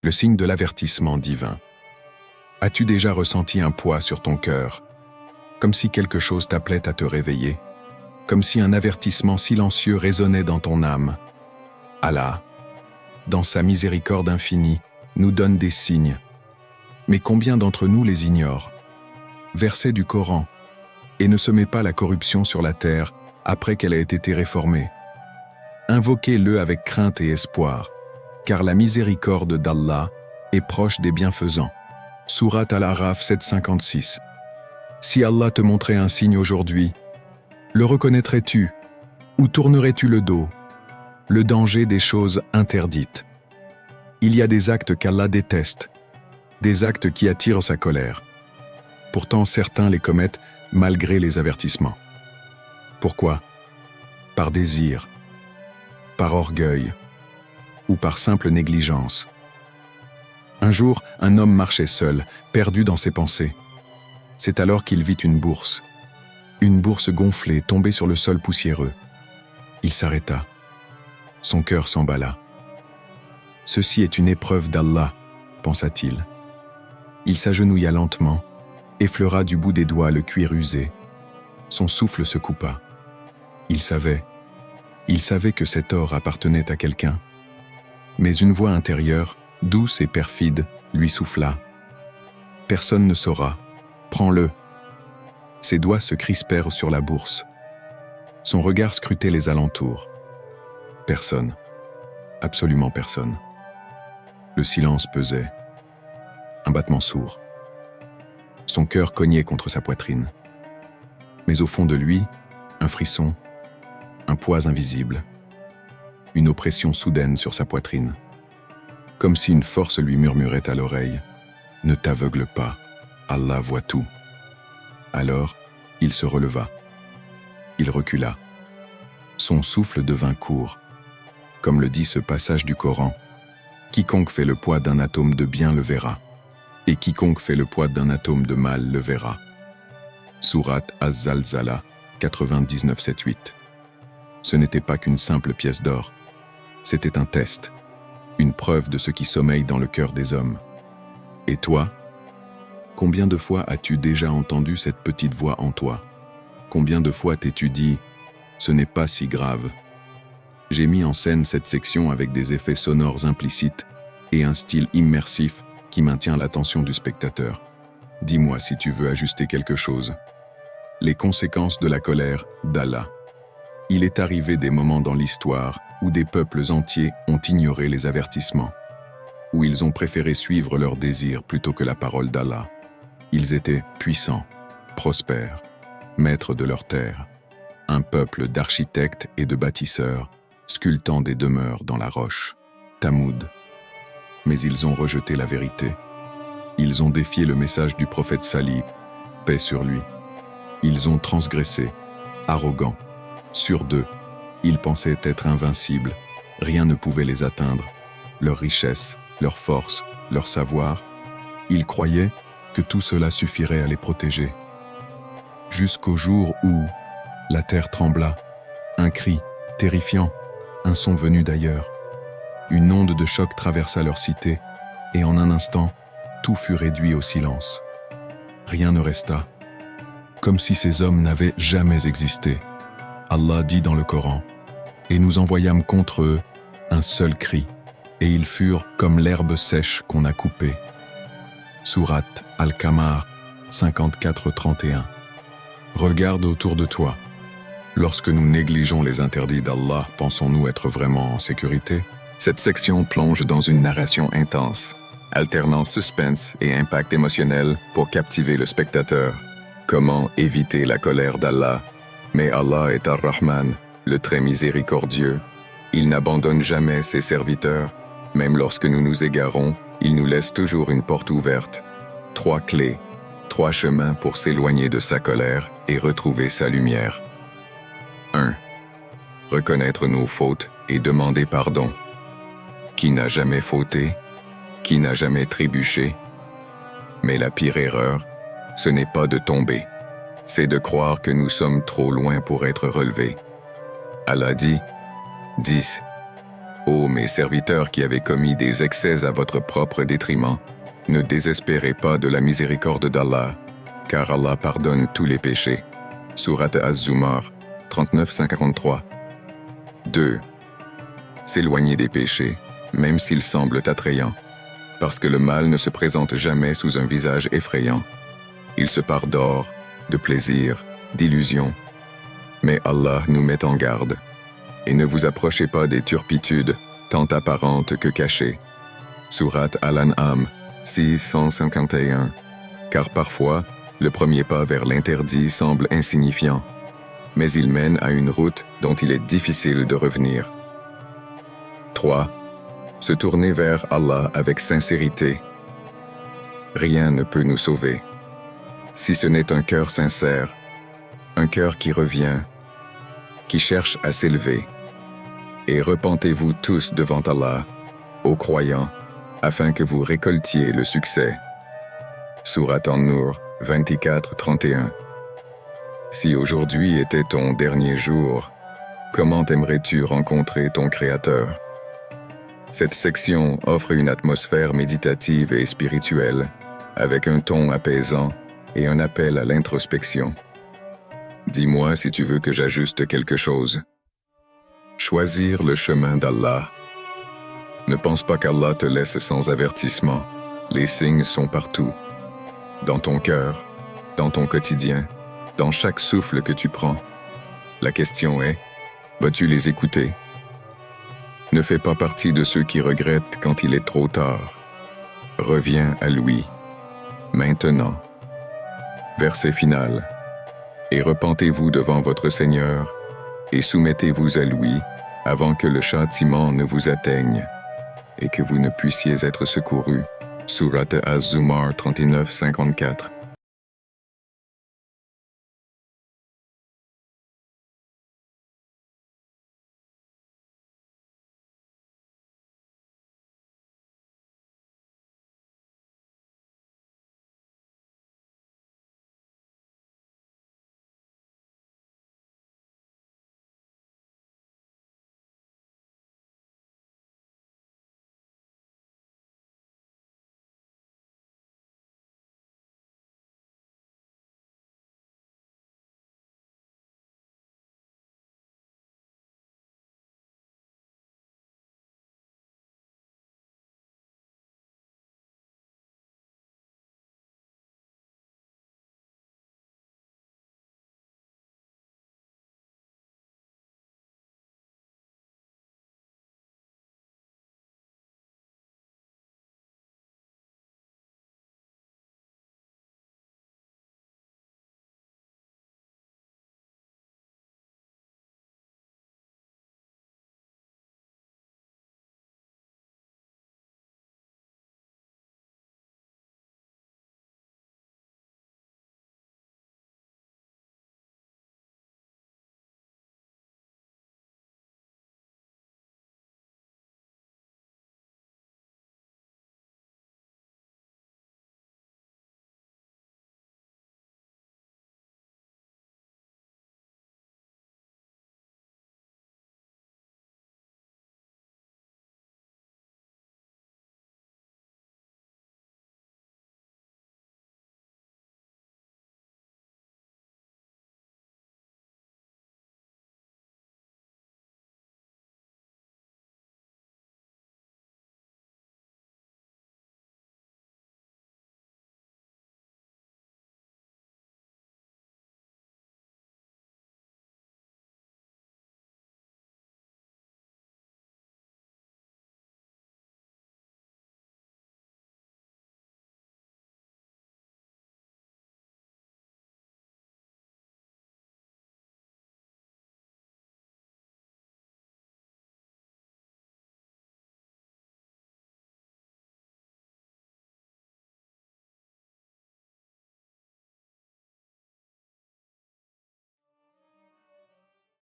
le signe de l'avertissement divin. As-tu déjà ressenti un poids sur ton cœur, comme si quelque chose t'appelait à te réveiller, comme si un avertissement silencieux résonnait dans ton âme? Allah, dans sa miséricorde infinie, nous donne des signes. Mais combien d'entre nous les ignorent? Verset du Coran, et ne semez pas la corruption sur la terre après qu'elle ait été réformée. Invoquez-le avec crainte et espoir, car la miséricorde d'Allah est proche des bienfaisants. Sourate Al-Araf 7,56. Si Allah te montrait un signe aujourd'hui, le reconnaîtrais-tu ou tournerais-tu le dos? Le danger des choses interdites. Il y a des actes qu'Allah déteste, des actes qui attirent sa colère. Pourtant, certains les commettent malgré les avertissements. Pourquoi? Par désir, par orgueil ou par simple négligence. Un jour, un homme marchait seul, perdu dans ses pensées. C'est alors qu'il vit une bourse gonflée tombée sur le sol poussiéreux. Il s'arrêta. Son cœur s'emballa. Ceci est une épreuve d'Allah, pensa-t-il. Il s'agenouilla lentement, effleura du bout des doigts le cuir usé. Son souffle se coupa. Il savait que cet or appartenait à quelqu'un. Mais une voix intérieure, douce et perfide, lui souffla. Personne ne saura. Prends-le. Ses doigts se crispèrent sur la bourse. Son regard scrutait les alentours. Personne. Absolument personne. Le silence pesait. Un battement sourd. Son cœur cognait contre sa poitrine. Mais au fond de lui, un frisson, un poids invisible, une oppression soudaine sur sa poitrine. Comme si une force lui murmurait à l'oreille « Ne t'aveugle pas, Allah voit tout ». Alors, il se releva. Il recula. Son souffle devint court. Comme le dit ce passage du Coran, « Quiconque fait le poids d'un atome de bien le verra, et quiconque fait le poids d'un atome de mal le verra. » Sourate Az-Zalzala 99,7-8. Ce n'était pas qu'une simple pièce d'or. C'était un test, une preuve de ce qui sommeille dans le cœur des hommes. Et toi? Combien de fois as-tu déjà entendu cette petite voix en toi? Combien de fois t'es-tu dit « Ce n'est pas si grave ». J'ai mis en scène cette section avec des effets sonores implicites et un style immersif qui maintient l'attention du spectateur. Dis-moi si tu veux ajuster quelque chose. Les conséquences de la colère d'Allah. Il est arrivé des moments dans l'histoire où des peuples entiers ont ignoré les avertissements, où ils ont préféré suivre leurs désirs plutôt que la parole d'Allah. Ils étaient puissants, prospères, maîtres de leur terre, un peuple d'architectes et de bâtisseurs, sculptant des demeures dans la roche, Tamoud. Mais ils ont rejeté la vérité. Ils ont défié le message du prophète Salih, paix sur lui. Ils ont transgressé, arrogants, sûrs d'eux. Ils pensaient être invincibles, rien ne pouvait les atteindre. Leur richesse, leur force, leur savoir, ils croyaient que tout cela suffirait à les protéger. Jusqu'au jour où la terre trembla, un cri terrifiant, un son venu d'ailleurs. Une onde de choc traversa leur cité, et en un instant, tout fut réduit au silence. Rien ne resta, comme si ces hommes n'avaient jamais existé. Allah dit dans le Coran, « Et nous envoyâmes contre eux un seul cri, et ils furent comme l'herbe sèche qu'on a coupée. » Sourate Al-Qamar 54-31. Regarde autour de toi. Lorsque nous négligeons les interdits d'Allah, pensons-nous être vraiment en sécurité? Cette section plonge dans une narration intense, alternant suspense et impact émotionnel pour captiver le spectateur. Comment éviter la colère d'Allah? Mais Allah est Ar-Rahman, le très miséricordieux. Il n'abandonne jamais ses serviteurs. Même lorsque nous nous égarons, il nous laisse toujours une porte ouverte. 3 clés, 3 chemins pour s'éloigner de sa colère et retrouver sa lumière. 1. Reconnaître nos fautes et demander pardon. Qui n'a jamais fauté? Qui n'a jamais trébuché? Mais la pire erreur, ce n'est pas de tomber. C'est de croire que nous sommes trop loin pour être relevés. Allah dit, 10. Ô mes serviteurs qui avez commis des excès à votre propre détriment, ne désespérez pas de la miséricorde d'Allah, car Allah pardonne tous les péchés. Sourate Az-Zumar, 39-53. 2. S'éloigner des péchés, même s'ils semblent attrayants, parce que le mal ne se présente jamais sous un visage effrayant. Il se pare d'or, de plaisir, d'illusions. Mais Allah nous met en garde. Et ne vous approchez pas des turpitudes, tant apparentes que cachées. Sourate Al-An'am, 651. Car parfois, le premier pas vers l'interdit semble insignifiant, mais il mène à une route dont il est difficile de revenir. 3. Se tourner vers Allah avec sincérité. Rien ne peut nous sauver, si ce n'est un cœur sincère, un cœur qui revient, qui cherche à s'élever. Et repentez-vous tous devant Allah, ô croyants, afin que vous récoltiez le succès. Sourate An-Nur, 24-31. Si aujourd'hui était ton dernier jour, comment aimerais-tu rencontrer ton Créateur? Cette section offre une atmosphère méditative et spirituelle, avec un ton apaisant et un appel à l'introspection. Dis-moi si tu veux que j'ajuste quelque chose. Choisir le chemin d'Allah. Ne pense pas qu'Allah te laisse sans avertissement. Les signes sont partout. Dans ton cœur, dans ton quotidien, dans chaque souffle que tu prends. La question est, vas-tu les écouter? Ne fais pas partie de ceux qui regrettent quand il est trop tard. Reviens à lui, maintenant. Verset final. Et repentez-vous devant votre Seigneur, et soumettez-vous à lui, avant que le châtiment ne vous atteigne, et que vous ne puissiez être secourus. Sourate Az-Zumar 39-54.